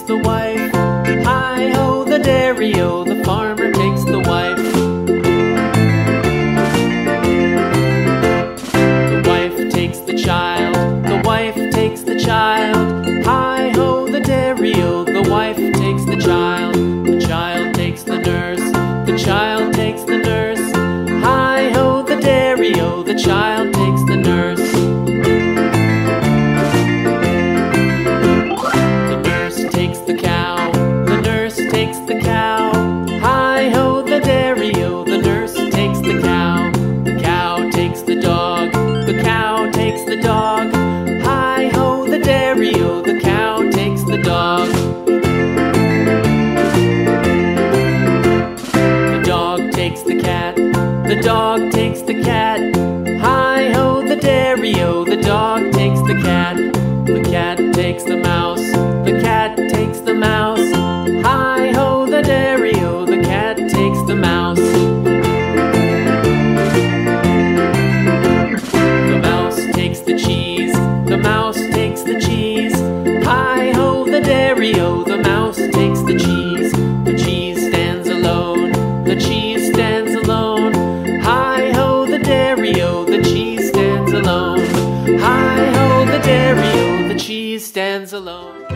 the wife. Hi-ho, the dairy-o, the farmer takes the wife. The wife takes the child, the wife takes the child. Hi-ho, the dairy-o, the wife takes the child. The child takes the nurse, the child takes the nurse. Hi-ho, the dairy-o, the child takes the nurse. The nurse takes the cow, the nurse takes the cow. Hi-ho, the dairy-o, the nurse takes the cow. The cow takes the dog, the cow takes the dog. Hi-ho, the dairy-o, the cow takes the dog. The dog takes the cat, the dog takes the cat. Hi-ho, the dairy-o, the dog takes the cat. The cat takes the mouse, the cat takes the mouse. Hi-ho, the dairy-o, the cat takes the mouse. The mouse takes the cheese, the mouse takes the cheese. Hi-ho, the dairy-o, the mouse takes the cheese. The cheese stands alone, the cheese stands alone. Hi-ho, the dairy-o, the cheese stands alone. Hi-ho, the dairy-o, the cheese stands alone.